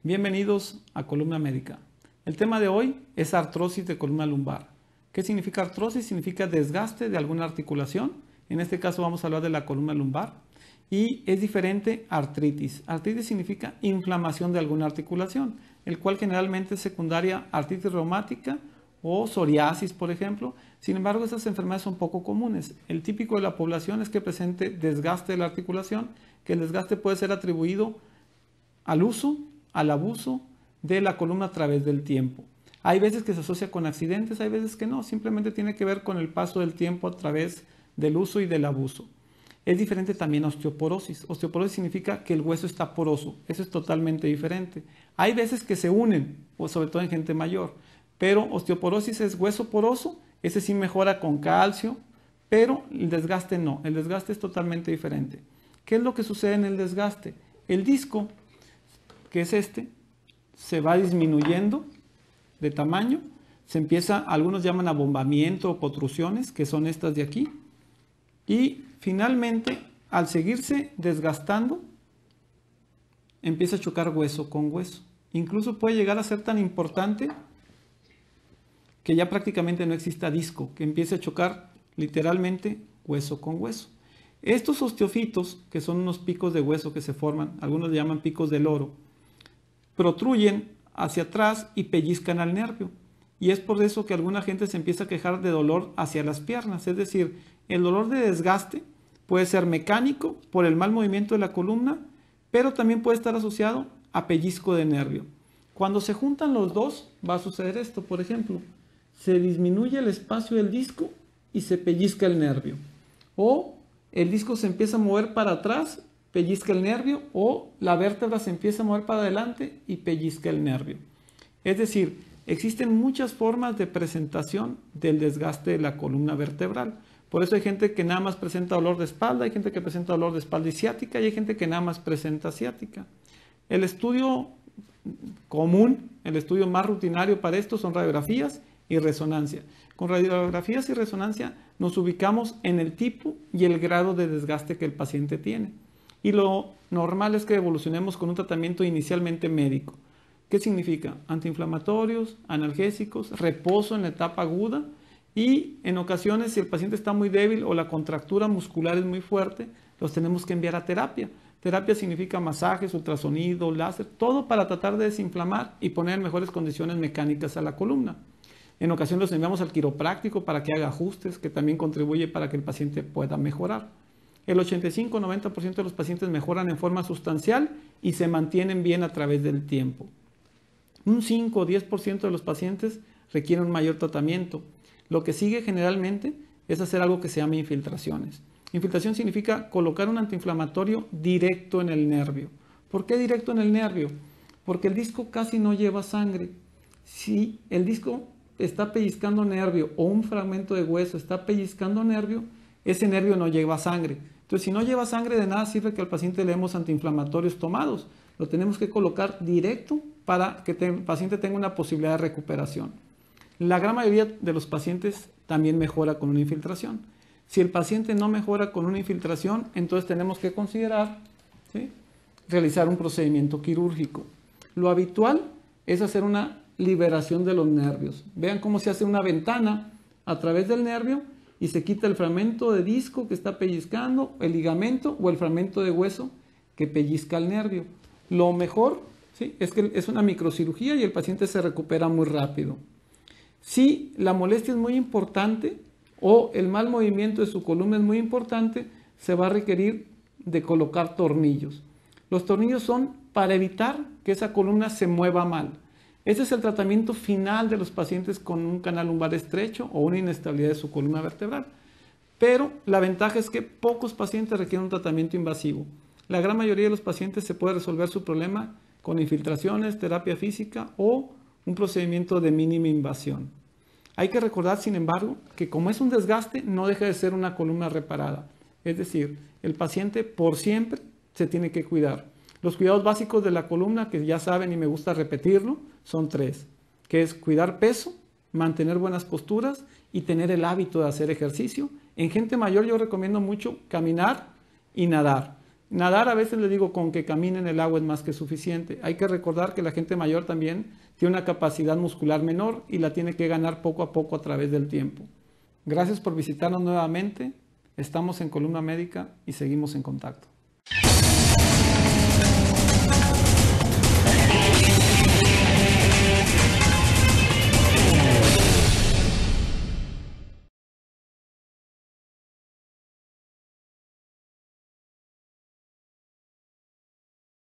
Bienvenidos a Columna Médica. El tema de hoy es artrosis de columna lumbar. ¿Qué significa artrosis? Significa desgaste de alguna articulación. En este caso vamos a hablar de la columna lumbar. Y es diferente a artritis. Artritis significa inflamación de alguna articulación, el cual generalmente es secundaria a artritis reumática o psoriasis, por ejemplo. Sin embargo, estas enfermedades son poco comunes. El típico de la población es que presente desgaste de la articulación, que el desgaste puede ser atribuido al uso, al abuso de la columna a través del tiempo. Hay veces que se asocia con accidentes, hay veces que no, simplemente tiene que ver con el paso del tiempo a través del uso y del abuso. Es diferente también a osteoporosis. Osteoporosis significa que el hueso está poroso, eso es totalmente diferente. Hay veces que se unen, sobre todo en gente mayor, pero osteoporosis es hueso poroso, ese sí mejora con calcio, pero el desgaste no, el desgaste es totalmente diferente. ¿Qué es lo que sucede en el desgaste? El disco, que es este, se va disminuyendo de tamaño, algunos llaman abombamiento o protrusiones, que son estas de aquí, y finalmente, al seguirse desgastando, empieza a chocar hueso con hueso. Incluso puede llegar a ser tan importante que ya prácticamente no exista disco, que empiece a chocar literalmente hueso con hueso. Estos osteofitos, que son unos picos de hueso que se forman, algunos le llaman picos de loro, protruyen hacia atrás y pellizcan al nervio. Y es por eso que alguna gente se empieza a quejar de dolor hacia las piernas. Es decir, el dolor de desgaste puede ser mecánico por el mal movimiento de la columna, pero también puede estar asociado a pellizco de nervio. Cuando se juntan los dos, va a suceder esto. Por ejemplo, se disminuye el espacio del disco y se pellizca el nervio. O el disco se empieza a mover para atrás, pellizca el nervio, o la vértebra se empieza a mover para adelante y pellizca el nervio. Es decir, existen muchas formas de presentación del desgaste de la columna vertebral. Por eso hay gente que nada más presenta dolor de espalda, hay gente que presenta dolor de espalda y ciática, y hay gente que nada más presenta ciática. El estudio común, el estudio más rutinario para esto son radiografías y resonancia. Con radiografías y resonancia nos ubicamos en el tipo y el grado de desgaste que el paciente tiene. Y lo normal es que evolucionemos con un tratamiento inicialmente médico. ¿Qué significa? Antiinflamatorios, analgésicos, reposo en la etapa aguda, y en ocasiones si el paciente está muy débil o la contractura muscular es muy fuerte, los tenemos que enviar a terapia. Terapia significa masajes, ultrasonido, láser, todo para tratar de desinflamar y poner en mejores condiciones mecánicas a la columna. En ocasiones los enviamos al quiropráctico para que haga ajustes, que también contribuye para que el paciente pueda mejorar. El 85-90% de los pacientes mejoran en forma sustancial y se mantienen bien a través del tiempo. Un 5 o 10% de los pacientes requieren un mayor tratamiento. Lo que sigue generalmente es hacer algo que se llama infiltraciones. Infiltración significa colocar un antiinflamatorio directo en el nervio. ¿Por qué directo en el nervio? Porque el disco casi no lleva sangre. Si el disco está pellizcando nervio o un fragmento de hueso está pellizcando nervio, ese nervio no lleva sangre. Entonces, si no lleva sangre, de nada sirve que al paciente le demos antiinflamatorios tomados. Lo tenemos que colocar directo para que el paciente tenga una posibilidad de recuperación. La gran mayoría de los pacientes también mejora con una infiltración. Si el paciente no mejora con una infiltración, entonces tenemos que considerar, ¿sí?, realizar un procedimiento quirúrgico. Lo habitual es hacer una liberación de los nervios. Vean cómo se hace una ventana a través del nervio y se quita el fragmento de disco que está pellizcando, el ligamento o el fragmento de hueso que pellizca el nervio. Lo mejor, ¿sí?, es que es una microcirugía y el paciente se recupera muy rápido. Si la molestia es muy importante o el mal movimiento de su columna es muy importante, se va a requerir de colocar tornillos. Los tornillos son para evitar que esa columna se mueva mal. Ese es el tratamiento final de los pacientes con un canal lumbar estrecho o una inestabilidad de su columna vertebral. Pero la ventaja es que pocos pacientes requieren un tratamiento invasivo. La gran mayoría de los pacientes se puede resolver su problema con infiltraciones, terapia física o un procedimiento de mínima invasión. Hay que recordar, sin embargo, que como es un desgaste, no deja de ser una columna reparada. Es decir, el paciente por siempre se tiene que cuidar. Los cuidados básicos de la columna, que ya saben y me gusta repetirlo, son 3, que es cuidar peso, mantener buenas posturas y tener el hábito de hacer ejercicio. En gente mayor yo recomiendo mucho caminar y nadar. Nadar a veces le digo con que camine en el agua es más que suficiente. Hay que recordar que la gente mayor también tiene una capacidad muscular menor y la tiene que ganar poco a poco a través del tiempo. Gracias por visitarnos nuevamente. Estamos en Columna Médica y seguimos en contacto.